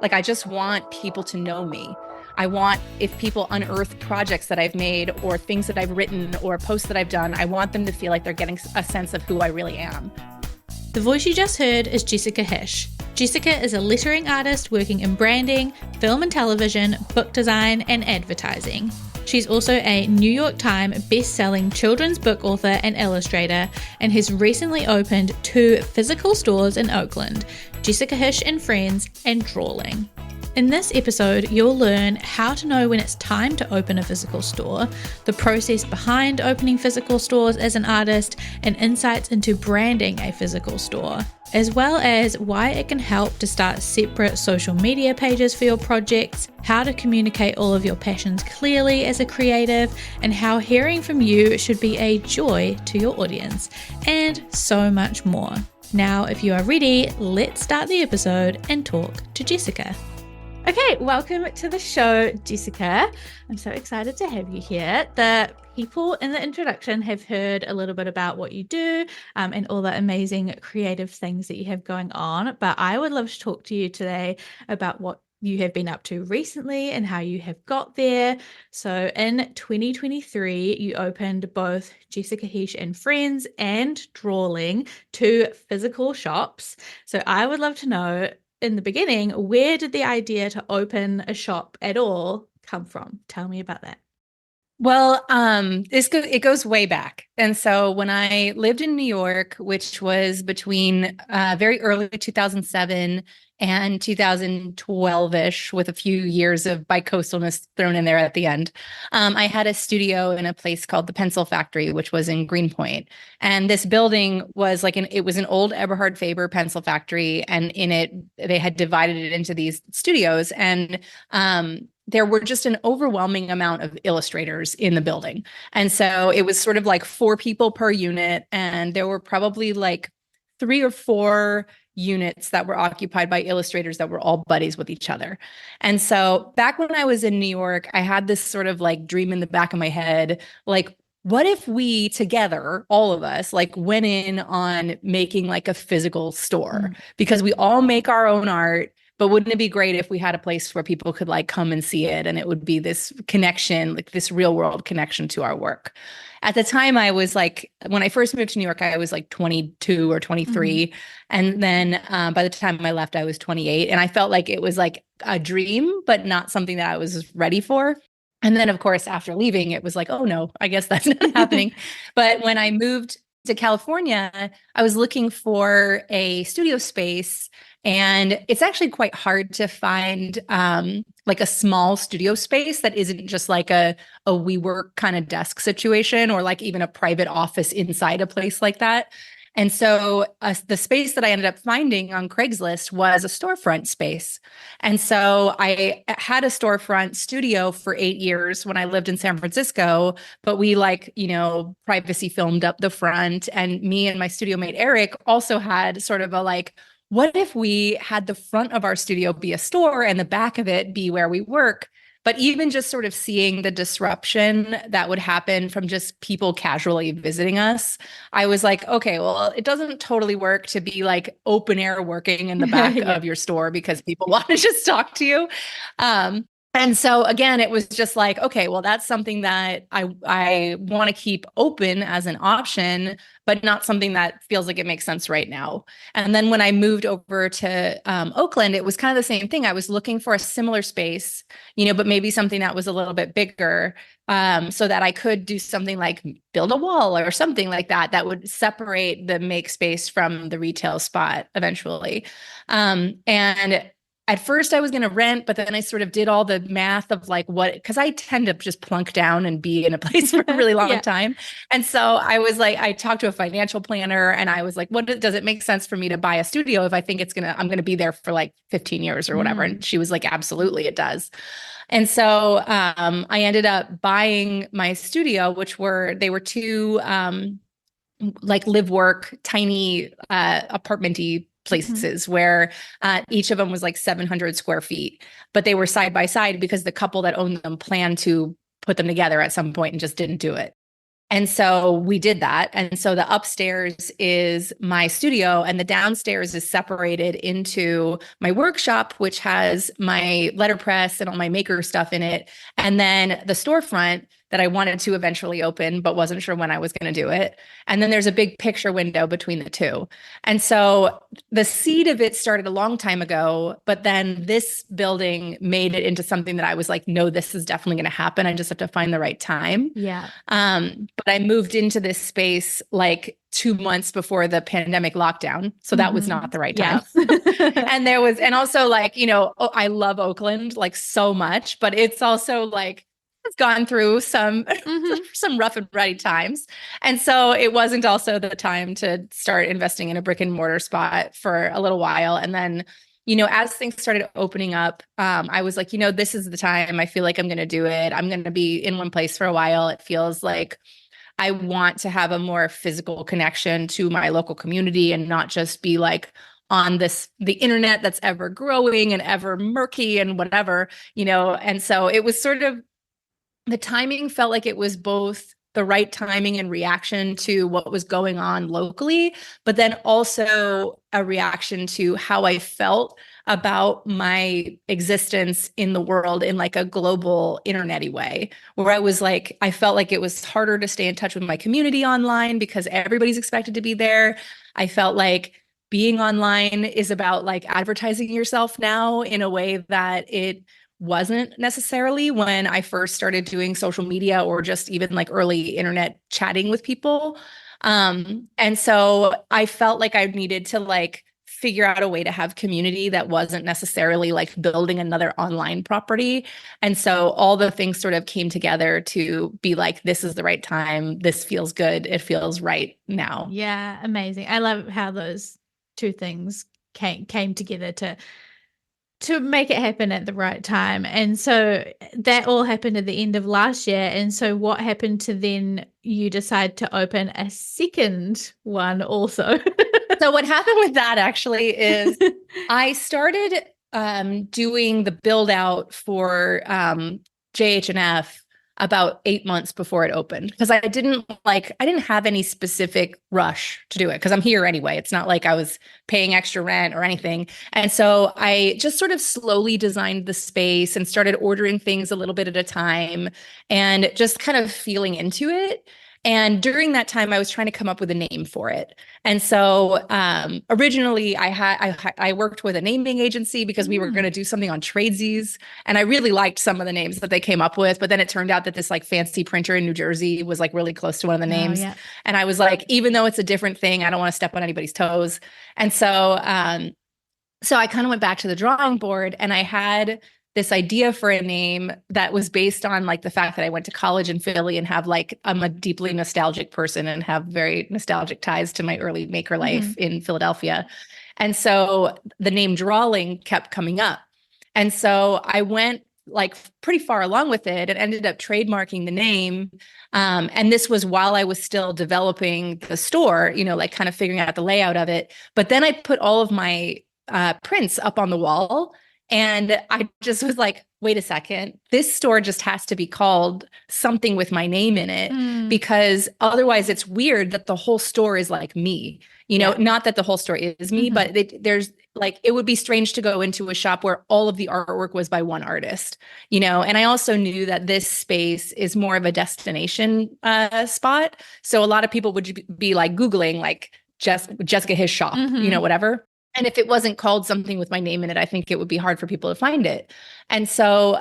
Like, I just want people to know me. I want, if people unearth projects that I've made or things that I've written or posts that I've done, I want them to feel like they're getting a sense of who I really am. The voice you just heard is Jessica Hische. Jessica is a lettering artist working in branding, film and television, book design, and advertising. She's also a New York Times best-selling children's book author and illustrator, and has recently opened 2 physical stores in Oakland, Jessica Hische and Friends and Drawling. In this episode, you'll learn how to know when it's time to open a physical store, the process behind opening physical stores as an artist, and insights into branding a physical store, as well as why it can help to start separate social media pages for your projects, how to communicate all of your passions clearly as a creative, and how hearing from you should be a joy to your audience, and so much more. Now, if you are ready, let's start the episode and talk to Jessica. Okay, welcome to the show, Jessica. I'm so excited to have you here. The people in the introduction have heard a little bit about what you do and all the amazing creative things that you have going on, but I would love to talk to you today about what you have been up to recently and how you have got there. So in 2023, you opened both Jessica Hische and Friends and Drawling, 2 physical shops. So I would love to know, in the beginning, where did the idea to open a shop at all come from? Tell me about that. Well, it goes way back. And so when I lived in New York, which was between very early 2007 and 2012-ish, with a few years of bicoastalness thrown in there at the end, I had a studio in a place called the Pencil Factory, which was in Greenpoint. And this building was it was an old Eberhard Faber pencil factory. And in it, they had divided it into these studios. And there were just an overwhelming amount of illustrators in the building. And so it was sort of like 4 people per unit. And there were probably like 3 or 4 units that were occupied by illustrators that were all buddies with each other. And so back when I was in New York, I had this sort of like dream in the back of my head, like, what if we together, all of us, like went in on making like a physical store? Because we all make our own art. But wouldn't it be great if we had a place where people could like come and see it, and it would be this connection, like this real world connection to our work? At the time, I was like, when I first moved to New York, I was like 22 or 23. And then by the time I left, I was 28. And I felt like it was like a dream, but not something that I was ready for. And then, of course, after leaving, it was like, oh no, I guess that's not happening. But when I moved to California, I was looking for a studio space. And it's actually quite hard to find like a small studio space that isn't just like a WeWork kind of desk situation, or like even a private office inside a place like that. And so the space that I ended up finding on Craigslist was a storefront space. And so I had a storefront studio for 8 years when I lived in San Francisco, but we privacy filmed up the front. And me and my studio mate, Eric, also had sort of a like, what if we had the front of our studio be a store and the back of it be where we work? But even just sort of seeing the disruption that would happen from just people casually visiting us, I was like, okay, well, it doesn't totally work to be like open air working in the back of your store because people want to just talk to you. And so again, it was just like, okay, well, that's something that I want to keep open as an option, but not something that feels like it makes sense right now. And then when I moved over to Oakland, it was kind of the same thing. I was looking for a similar space, but maybe something that was a little bit bigger, so that I could do something like build a wall or something like that would separate the make space from the retail spot eventually. And at first I was going to rent, but then I sort of did all the math of like because I tend to just plunk down and be in a place for a really long time. And so I was like, I talked to a financial planner and I was like, does it make sense for me to buy a studio if I think I'm going to be there for like 15 years or whatever? And she was like, absolutely, it does. And so I ended up buying my studio, they were 2 like live work, tiny apartment-y places where each of them was like 700 square feet, but they were side by side because the couple that owned them planned to put them together at some point and just didn't do it. And so we did that. And so the upstairs is my studio, and the downstairs is separated into my workshop, which has my letterpress and all my maker stuff in it. And then the storefront that I wanted to eventually open, but wasn't sure when I was going to do it. And then there's a big picture window between the two. And so the seed of it started a long time ago, but then this building made it into something that I was like, no, this is definitely going to happen. I just have to find the right time. Yeah. But I moved into this space like 2 months before the pandemic lockdown. So that was not the right time. Yeah. And also like, I love Oakland like so much, but it's also like, it's gone through some some rough and ready times. And so it wasn't also the time to start investing in a brick and mortar spot for a little while. And then, as things started opening up, I was like, this is the time. I feel like I'm going to do it. I'm going to be in one place for a while. It feels like I want to have a more physical connection to my local community and not just be like on the internet that's ever growing and ever murky and whatever, And so it was sort of, the timing felt like it was both the right timing and reaction to what was going on locally, but then also a reaction to how I felt about my existence in the world in like a global internet-y way, where I was like, I felt like it was harder to stay in touch with my community online because everybody's expected to be there. I felt like being online is about like advertising yourself now in a way that it wasn't necessarily when I first started doing social media or just even like early internet chatting with people. And so I felt like I needed to like figure out a way to have community that wasn't necessarily like building another online property. And so all the things sort of came together to be like, this is the right time. This feels good. It feels right now. Yeah, amazing. I love how those two things came together to make it happen at the right time. And so that all happened at the end of last year. And so what happened to then you decide to open a second one also? So what happened with that actually is I started doing the build out for JH&F about 8 months before it opened, because I didn't have any specific rush to do it because I'm here anyway. It's not like I was paying extra rent or anything. And so I just sort of slowly designed the space and started ordering things a little bit at a time and just kind of feeling into it. And during that time, I was trying to come up with a name for it. And so originally I worked with a naming agency because we were going to do something on Tradesies. And I really liked some of the names that they came up with. But then it turned out that this like fancy printer in New Jersey was like really close to one of the names. Yeah. And I was like, even though it's a different thing, I don't want to step on anybody's toes. And so I kind of went back to the drawing board, and I had this idea for a name that was based on like the fact that I went to college in Philly and have like, I'm a deeply nostalgic person and have very nostalgic ties to my early maker life in Philadelphia. And so the name Drawling kept coming up. And so I went like pretty far along with it and ended up trademarking the name. And this was while I was still developing the store, like kind of figuring out the layout of it. But then I put all of my prints up on the wall. And I just was like, wait a second, this store just has to be called something with my name in it, because otherwise it's weird that the whole store is like me, not that the whole store is me, but there's like, it would be strange to go into a shop where all of the artwork was by one artist, and I also knew that this space is more of a destination spot. So a lot of people would be like Googling like Jessica Hische shop, whatever. And if it wasn't called something with my name in it, I think it would be hard for people to find it. And so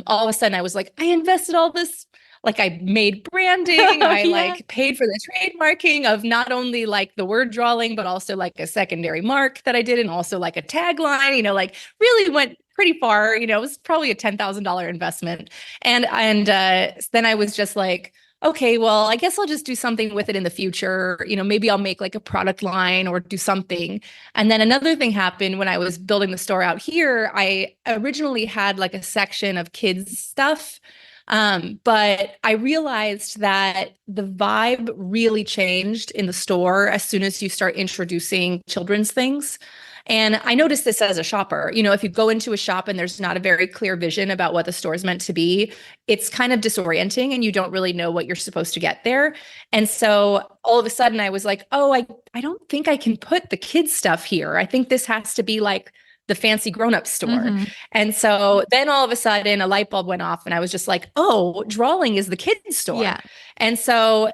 all of a sudden I was like, I invested all this, like I made branding, I like paid for the trademarking of not only like the word Drawling, but also like a secondary mark that I did, and also like a tagline, like really went pretty far, it was probably a $10,000 investment. And then I was just like, okay, well, I guess I'll just do something with it in the future. Maybe I'll make like a product line or do something. And then another thing happened when I was building the store out here. I originally had like a section of kids stuff. But I realized that the vibe really changed in the store as soon as you start introducing children's things. And I noticed this as a shopper. If you go into a shop and there's not a very clear vision about what the store is meant to be, it's kind of disorienting and you don't really know what you're supposed to get there. And so all of a sudden I was like, oh, I don't think I can put the kids stuff here. I think this has to be like the fancy grown-up store. And so then all of a sudden a light bulb went off and I was just like, oh, Drawling is the kids store. Yeah. And so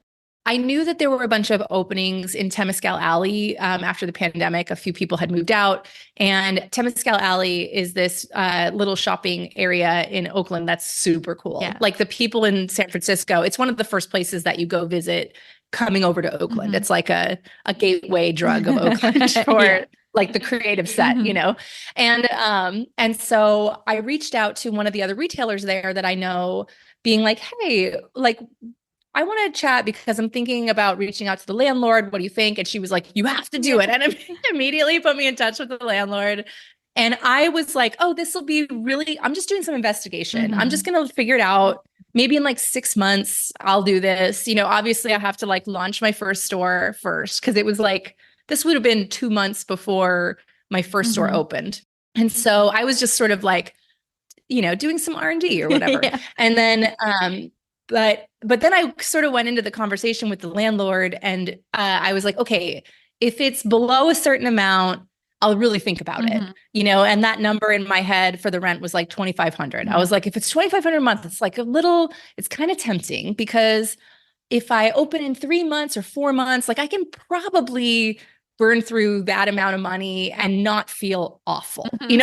I knew that there were a bunch of openings in Temescal Alley after the pandemic. A few people had moved out, and Temescal Alley is this little shopping area in Oakland that's super cool. Yeah. Like the people in San Francisco, it's one of the first places that you go visit coming over to Oakland. It's like a gateway drug of Oakland for like the creative set, And so I reached out to one of the other retailers there that I know, being like, hey, like, I want to chat because I'm thinking about reaching out to the landlord. What do you think? And she was like, you have to do it. And immediately put me in touch with the landlord. And I was like, oh, this will be really, I'm just doing some investigation. I'm just going to figure it out. Maybe in like 6 months, I'll do this. Obviously I have to like launch my first store first, because it was like, this would have been 2 months before my first store opened. And so I was just sort of like, doing some R&D or whatever. And then, but then I sort of went into the conversation with the landlord, and I was like, okay, if it's below a certain amount, I'll really think about it, and that number in my head for the rent was like $2,500. I was like, if it's $2,500 a month, it's like it's kind of tempting, because if I open in 3 months or 4 months, like I can probably burn through that amount of money and not feel awful, there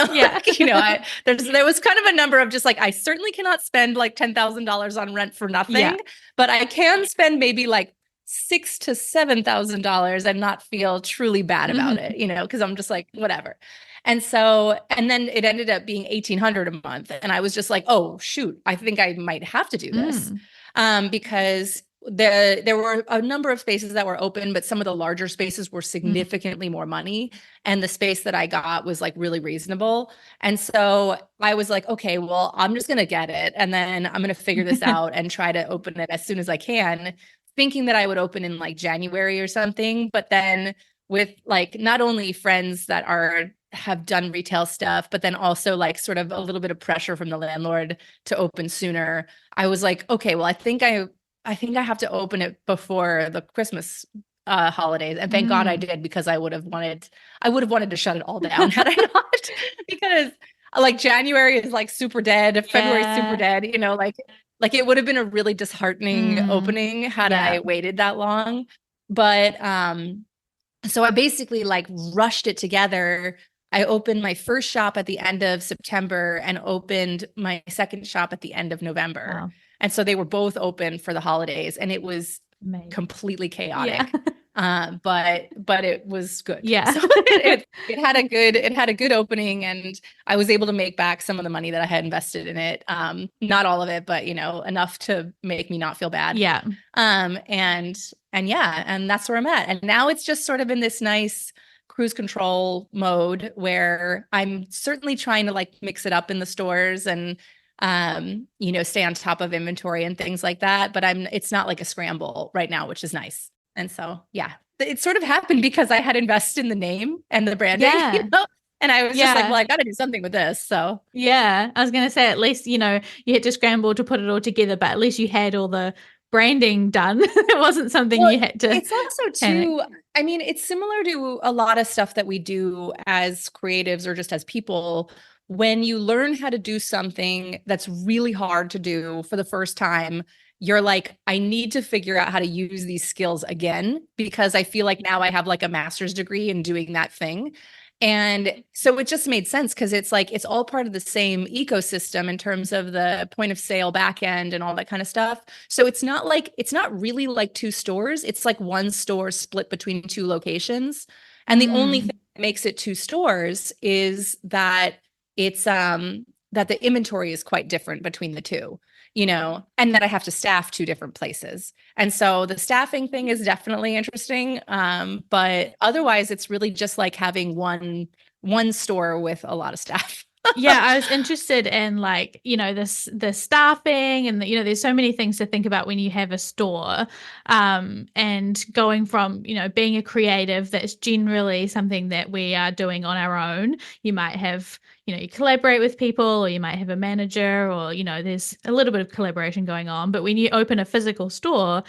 was kind of a number of just like, I certainly cannot spend like $10,000 on rent for nothing, but I can spend maybe like $6,000 to $7,000 and not feel truly bad about it, because I'm just like, whatever. And then it ended up being $1,800 a month. And I was just like, oh, shoot, I think I might have to do this. Because there were a number of spaces that were open, but some of the larger spaces were significantly more money. And the space that I got was like really reasonable. And so I was like, okay, well, I'm just going to get it. And then I'm going to figure this out and try to open it as soon as I can, thinking that I would open in like January or something. But then with like not only friends that have done retail stuff, but then also like sort of a little bit of pressure from the landlord to open sooner, I was like, okay, well, I think I have to open it before the Christmas holidays. And thank God I did, because I would have wanted to shut it all down had I not, because like January is like super dead. February is super dead, like it would have been a really disheartening opening had I waited that long. But so I basically like rushed it together. I opened my first shop at the end of September and opened my second shop at the end of November. Wow. And so they were both open for the holidays, and it was completely chaotic. But it was good. Yeah. So it had a good opening, and I was able to make back some of the money that I had invested in it. Not all of it, but enough to make me not feel bad. Yeah. And that's where I'm at. And now it's just sort of in this nice cruise control mode where I'm certainly trying to like mix it up in the stores and stay on top of inventory and things like that. But it's not like a scramble right now, which is nice. And so, yeah, it sort of happened because I had invested in the name and the branding, and I was just like, well, I got to do something with this. So, yeah, I was going to say, at least, you had to scramble to put it all together, but at least you had all the branding done. It wasn't something you had to. It's also too, I mean, it's similar to a lot of stuff that we do as creatives or just as people. When you learn how to do something that's really hard to do for the first time, you're like, I need to figure out how to use these skills again, because I feel like now I have like a master's degree in doing that thing. And so it just made sense, because it's like, it's all part of the same ecosystem in terms of the point of sale backend and all that kind of stuff. So it's not really like two stores. It's like one store split between two locations. And the only thing that makes it two stores is that it's that the inventory is quite different between the two, and that I have to staff two different places. And so the staffing thing is definitely interesting. But otherwise it's really just like having one store with a lot of staff. Yeah, I was interested in like, this the staffing and there's so many things to think about when you have a store. And going from, being a creative, that's generally something that we are doing on our own. You might have, you collaborate with people or you might have a manager or, there's a little bit of collaboration going on. But when you open a physical store,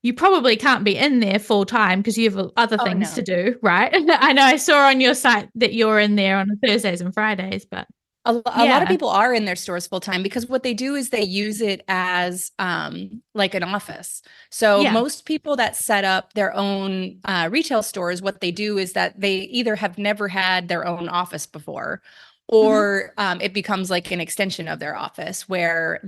you probably can't be in there full time because you have other Oh things to no. do, right? I know I saw on your site that you're in there on Thursdays and Fridays, but A lot of yeah. people are in their stores full time because what they do is they use it as like an office. So Yeah. most people that set up their own retail stores, what they do is that they either have never had their own office before, Hmm. or it becomes like an extension of their office where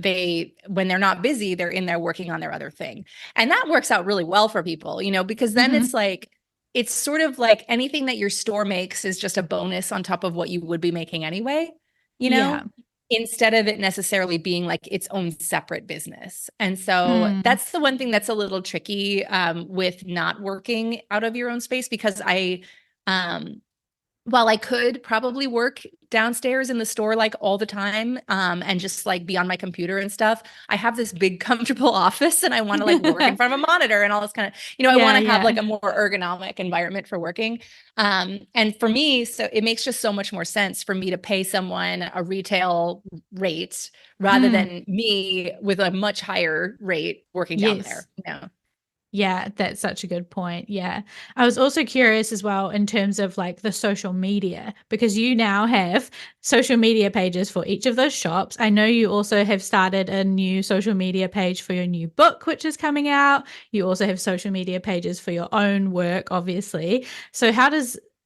when they're not busy, they're in there working on their other thing. And that works out really well for people, because then Hmm. it's sort of like anything that your store makes is just a bonus on top of what you would be making anyway, you Yeah. know, instead of it necessarily being like its own separate business. And so Mm. that's the one thing that's a little tricky with not working out of your own space because um, while I could probably work downstairs in the store like all the time and just like be on my computer and stuff, I have this big comfortable office and I want to like work in front of a monitor and all this kind of, I want Yeah, to have yeah. like a more ergonomic environment for working. And for me, so it makes just so much more sense for me to pay someone a retail rate rather Mm. than me with a much higher rate working down Yes. there. Yeah, that's such a good point. Yeah. I was also curious as well in terms of like the social media, because you now have social media pages for each of those shops. I know you also have started a new social media page for your new book, which is coming out. You also have social media pages for your own work, obviously. So,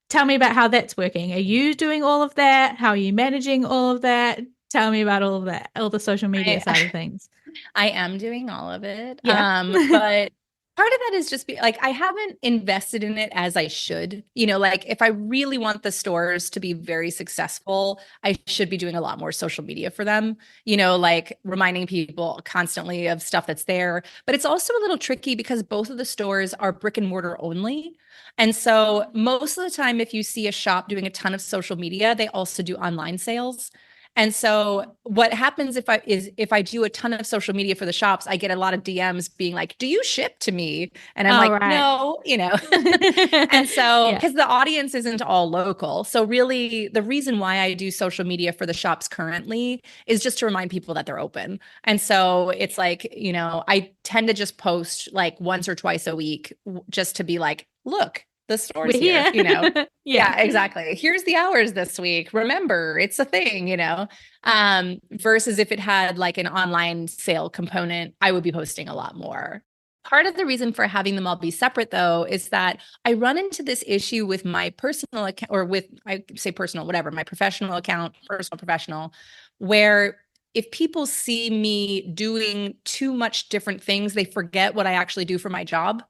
tell me about how that's working. Are you doing all of that? How are you managing all of that? Tell me about all of that, all the social media I, side of things. I am doing all of it. Yeah. But part of that is just like I haven't invested in it as I should. Like if I really want the stores to be very successful, I should be doing a lot more social media for them, like reminding people constantly of stuff that's there. But it's also a little tricky because both of the stores are brick and mortar only. And so most of the time, if you see a shop doing a ton of social media, they also do online sales. And so what happens if I do a ton of social media for the shops, I get a lot of DMs being like, "Do you ship to me?" And I'm All like, right. "No." And so Yeah. because the audience isn't all local. So really the reason why I do social media for the shops currently is just to remind people that they're open. And so it's like, I tend to just post like once or twice a week just to be like, "Look, the store's We're here," here. Yeah. Yeah, exactly. Here's the hours this week. Remember, it's a thing. Versus if it had like an online sale component, I would be posting a lot more. Part of the reason for having them all be separate, though, is that I run into this issue with my personal account or with, I say personal, whatever, my professional account, personal, professional, where if people see me doing too much different things, they forget what I actually do for my job.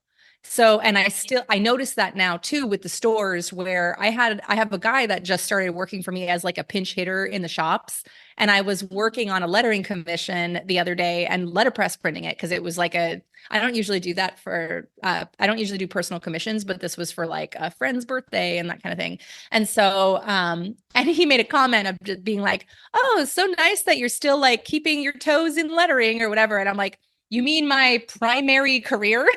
So, and I noticed that now too with the stores where I have a guy that just started working for me as like a pinch hitter in the shops. And I was working on a lettering commission the other day and letterpress printing it because it was like I don't usually do that I don't usually do personal commissions, but this was for like a friend's birthday and that kind of thing. And so, and he made a comment of just being like, "Oh, it's so nice that you're still like keeping your toes in lettering or whatever." And I'm like, "You mean my primary career?"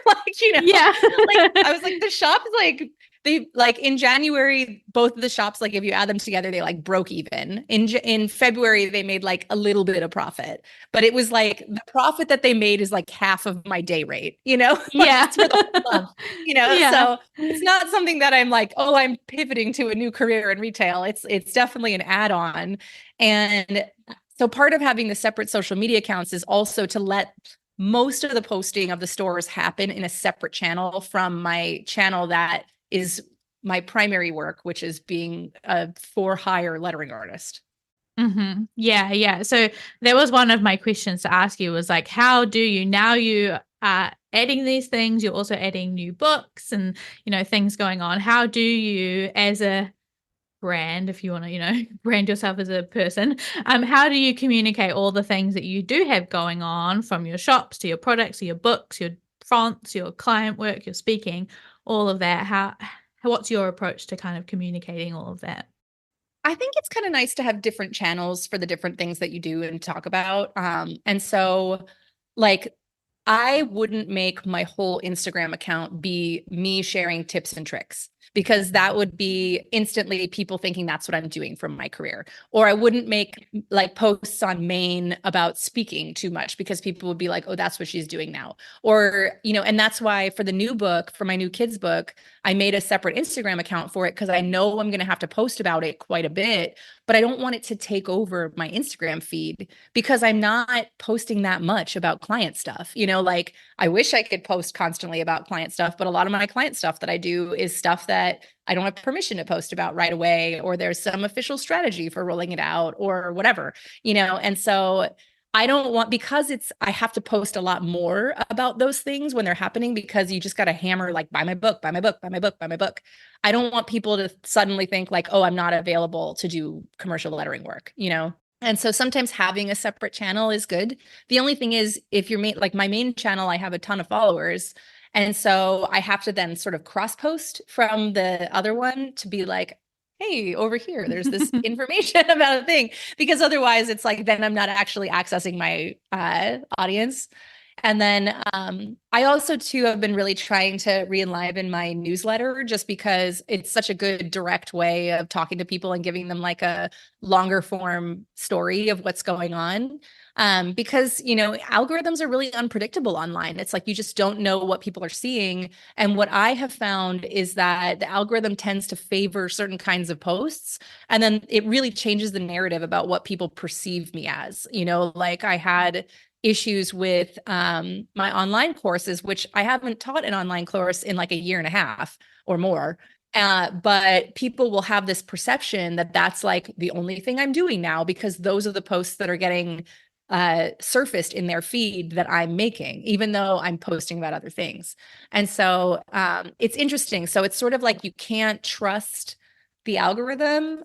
Yeah. Like I was like, the shop is like they like in January, both of the shops, like if you add them together, they like broke even. In February, they made like a little bit of profit, but it was like the profit that they made is like half of my day rate, like Yeah. just for the whole month. Yeah. So it's not something that I'm like, oh, I'm pivoting to a new career in retail. It's definitely an add-on. And so part of having the separate social media accounts is also to let most of the posting of the stores happen in a separate channel from my channel that is my primary work, which is being a for hire lettering artist. Yeah, yeah. So that was one of my questions to ask you was like, how do you now you are adding these things, you're also adding new books and things going on. How do you as a brand, if you want to, brand yourself as a person, how do you communicate all the things that you do have going on from your shops to your products, to your books, your fonts, your client work, your speaking, all of that? What's your approach to kind of communicating all of that? I think it's kind of nice to have different channels for the different things that you do and talk about. And so like I wouldn't make my whole Instagram account be me sharing tips and tricks because that would be instantly people thinking that's what I'm doing from my career. Or I wouldn't make like posts on Maine about speaking too much because people would be like, oh, that's what she's doing now. Or, and that's why for the new book, for my new kids book, I made a separate Instagram account for it because I know I'm going to have to post about it quite a bit, but I don't want it to take over my Instagram feed because I'm not posting that much about client stuff. Like I wish I could post constantly about client stuff, but a lot of my client stuff that I do is stuff that I don't have permission to post about right away, or there's some official strategy for rolling it out or whatever, and so I don't want, because I have to post a lot more about those things when they're happening because you just got to hammer like, buy my book, buy my book, buy my book, buy my book. I don't want people to suddenly think like, oh, I'm not available to do commercial lettering work, And so sometimes having a separate channel is good. The only thing is if you're like my main channel, I have a ton of followers. And so I have to then sort of cross post from the other one to be like, hey, over here, there's this information about a thing, because otherwise it's like, then I'm not actually accessing my audience. And then I also too have been really trying to re-enliven my newsletter just because it's such a good direct way of talking to people and giving them like a longer form story of what's going on. Because, algorithms are really unpredictable online. It's like you just don't know what people are seeing. And what I have found is that the algorithm tends to favor certain kinds of posts. And then it really changes the narrative about what people perceive me as. Like I had issues with my online courses, which I haven't taught an online course in like a year and a half or more. But people will have this perception that that's like the only thing I'm doing now because those are the posts that are getting surfaced in their feed that I'm making, even though I'm posting about other things. And so it's interesting. So it's sort of like you can't trust the algorithm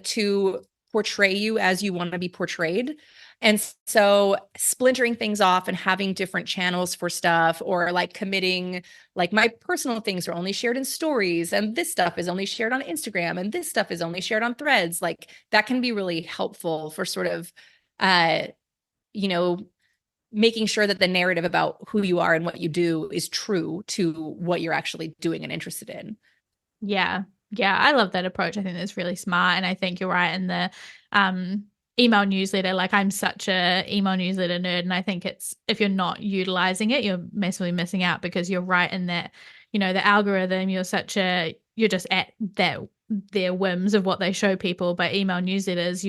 to portray you as you want to be portrayed. And so splintering things off and having different channels for stuff, or like committing, like my personal things are only shared in stories and this stuff is only shared on Instagram and this stuff is only shared on Threads. Like that can be really helpful for sort of, you know, making sure that the narrative about who you are and what you do is true to what you're actually doing and interested in. Yeah. Yeah. I love that approach. I think that's really smart. And I think you're right in the email newsletter. Like I'm such a email newsletter nerd. And I think it's, if you're not utilizing it, you're massively missing out, because you're right in that, the algorithm, you're just at their whims of what they show people. But email newsletters,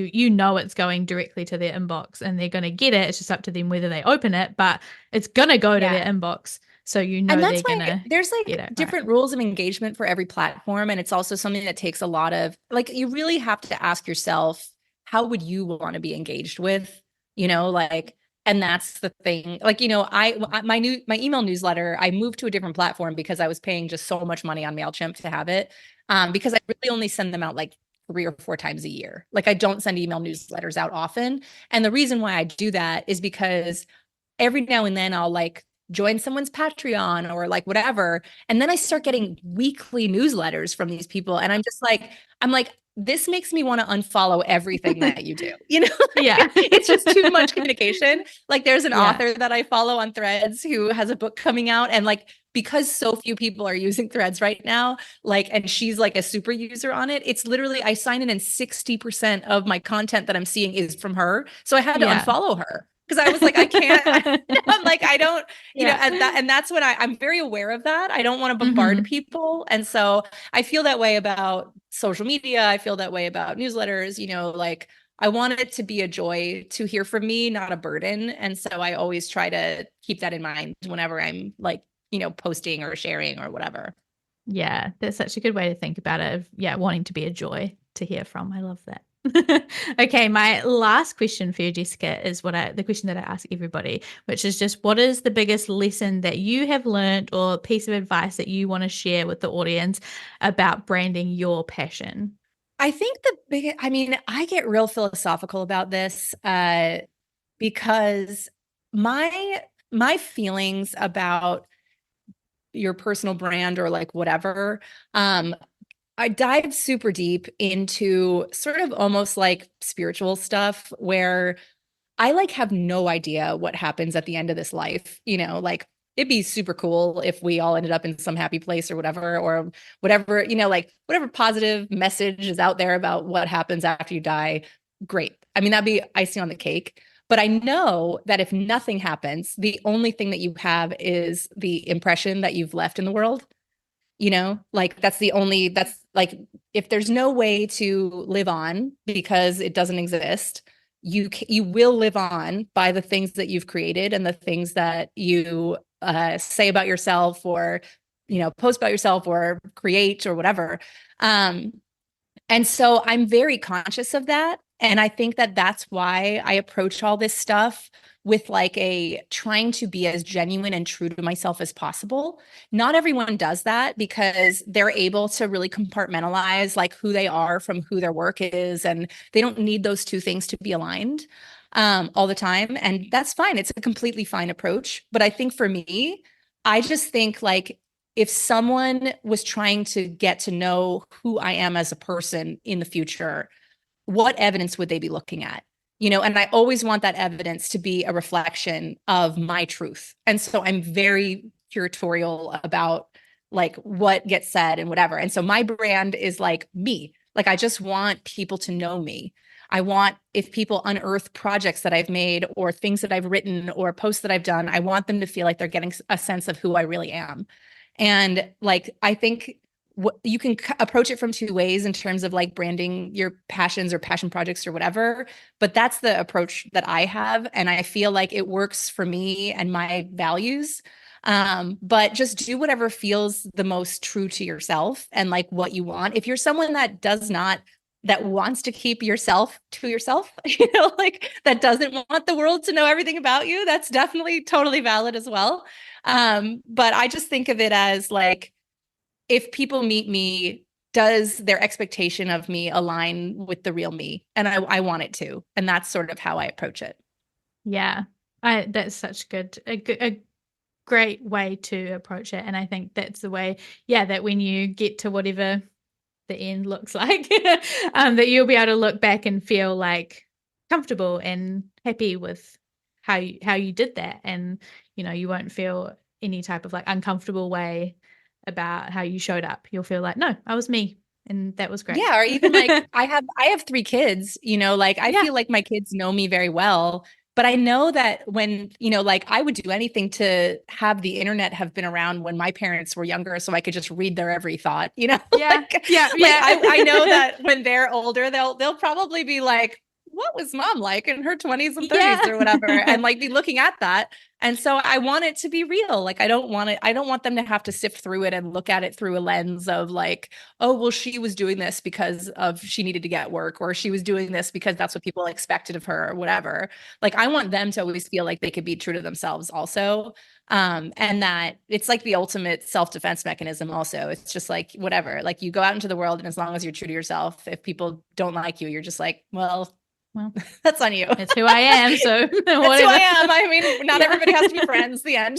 it's going directly to their inbox and they're going to get it. It's just up to them whether they open it, but it's going to go to their inbox. So and that's they're why gonna there's like different rules of engagement for every platform. And it's also something that takes a lot of, like, you really have to ask yourself, how would you want to be engaged with, like, and that's the thing. Like, my email newsletter, I moved to a different platform because I was paying just so much money on MailChimp to have it. Because I really only send them out like 3 or 4 times a year. Like I don't send email newsletters out often. And the reason why I do that is because every now and then I'll like join someone's Patreon or like whatever. And then I start getting weekly newsletters from these people. And I'm like, this makes me want to unfollow everything that you do. Yeah. It's just too much communication. Like there's an author that I follow on Threads who has a book coming out, and like, because so few people are using Threads right now, like, and she's like a super user on it. It's literally, I sign in and 60% of my content that I'm seeing is from her. So I had to unfollow her. Because I was like, I can't. I'm like, I don't, and that's when I'm very aware of that. I don't want to bombard people. And so I feel that way about social media. I feel that way about newsletters, like I want it to be a joy to hear from me, not a burden. And so I always try to keep that in mind whenever I'm like, posting or sharing or whatever. Yeah, that's such a good way to think about it. Wanting to be a joy to hear from. I love that. Okay, my last question for you, Jessica, is the question that I ask everybody, which is just, what is the biggest lesson that you have learned or piece of advice that you want to share with the audience about branding your passion? I think I get real philosophical about this because my feelings about your personal brand or like whatever, I dived super deep into sort of almost like spiritual stuff where I like have no idea what happens at the end of this life. Like it'd be super cool if we all ended up in some happy place or whatever, like whatever positive message is out there about what happens after you die. Great. I mean, that'd be icing on the cake. But I know that if nothing happens, the only thing that you have is the impression that you've left in the world. Like that's like, if there's no way to live on because it doesn't exist, you will live on by the things that you've created and the things that you say about yourself, or post about yourself, or create, or whatever. um and so I'm very conscious of that. And I think that that's why I approach all this stuff with like a trying to be as genuine and true to myself as possible. Not everyone does that because they're able to really compartmentalize like who they are from who their work is. And they don't need those two things to be aligned all the time. And that's fine. It's a completely fine approach. But I think for me, I just think like if someone was trying to get to know who I am as a person in the future, what evidence would they be looking at? And I always want that evidence to be a reflection of my truth. And so I'm very curatorial about like what gets said and whatever. And so my brand is like me. Like I just want people to know me. I want, if people unearth projects that I've made or things that I've written or posts that I've done, I want them to feel like they're getting a sense of who I really am. And like, I think you can approach it from two ways in terms of like branding your passions or passion projects or whatever. But that's the approach that I have. And I feel like it works for me and my values. But just do whatever feels the most true to yourself and like what you want. If you're someone that wants to keep yourself to yourself, like that doesn't want the world to know everything about you, that's definitely totally valid as well. But I just think of it as like, if people meet me, does their expectation of me align with the real me? And I want it to. And that's sort of how I approach it. Yeah. That's such a great way to approach it. And I think that's the way, that when you get to whatever the end looks like, that you'll be able to look back and feel like comfortable and happy with how you did that. And, you won't feel any type of like uncomfortable way about how you showed up. You'll feel like, no, I was me. And that was great. Yeah. Or even like I have 3 kids, like I feel like my kids know me very well. But I know that when, like I would do anything to have the internet have been around when my parents were younger so I could just read their every thought, Yeah. like, Yeah. I know that when they're older, they'll probably be like, what was mom like in her 20s and 30s or whatever, and like be looking at that. And so I want it to be real. Like I don't want them to have to sift through it and look at it through a lens of like, oh, well, she was doing this because of she needed to get work, or she was doing this because that's what people expected of her or whatever. Like I want them to always feel like they could be true to themselves also. And that it's like the ultimate self-defense mechanism also. It's just like whatever, like you go out into the world and as long as you're true to yourself, if people don't like you, you're just like, well, that's on you. It's who I am. So that's who I am. I mean, not everybody has to be friends. The end.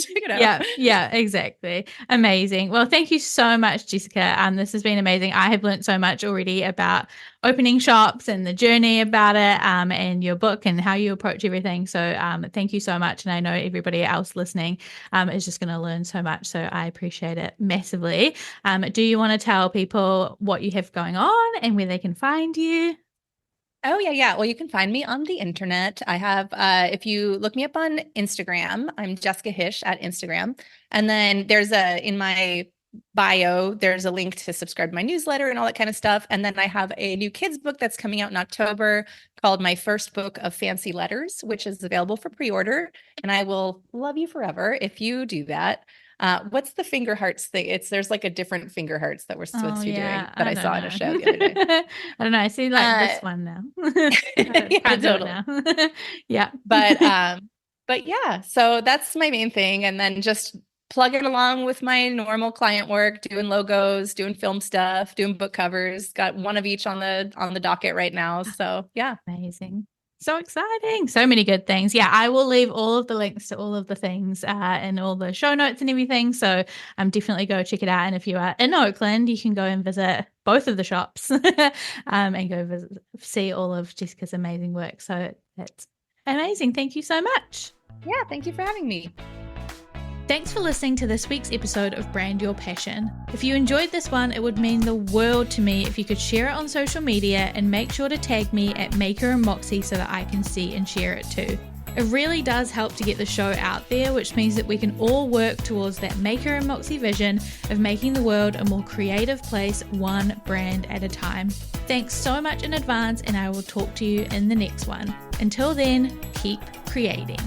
Yeah, exactly. Amazing. Well, thank you so much, Jessica. This has been amazing. I have learned so much already about opening shops and the journey about it, and your book and how you approach everything. So thank you so much. And I know everybody else listening is just going to learn so much. So I appreciate it massively. Do you want to tell people what you have going on and where they can find you? Oh, yeah. Well, you can find me on the internet. I have, if you look me up on Instagram, I'm Jessica Hische at Instagram. And then in my bio, there's a link to subscribe to my newsletter and all that kind of stuff. And then I have a new kids book that's coming out in October called My First Book of Fancy Letters, which is available for pre-order. And I will love you forever if you do that. What's the finger hearts thing? There's like a different finger hearts that we're supposed to be doing that I saw in a show the other day. I don't know. I see like this one now. Yeah, totally. Now. Yeah. But yeah, so that's my main thing. And then just plugging along with my normal client work, doing logos, doing film stuff, doing book covers. Got one of each on the docket right now. So yeah. Amazing. So exciting. So many good things. Yeah, I will leave all of the links to all of the things and all the show notes and everything. So definitely go check it out. And if you are in Oakland, you can go and visit both of the shops and go see all of Jessica's amazing work. So that's amazing. Thank you so much. Yeah, thank you for having me. Thanks for listening to this week's episode of Brand Your Passion. If you enjoyed this one, it would mean the world to me if you could share it on social media and make sure to tag me at Maker and Moxie so that I can see and share it too. It really does help to get the show out there, which means that we can all work towards that Maker and Moxie vision of making the world a more creative place, one brand at a time. Thanks so much in advance, and I will talk to you in the next one. Until then, keep creating.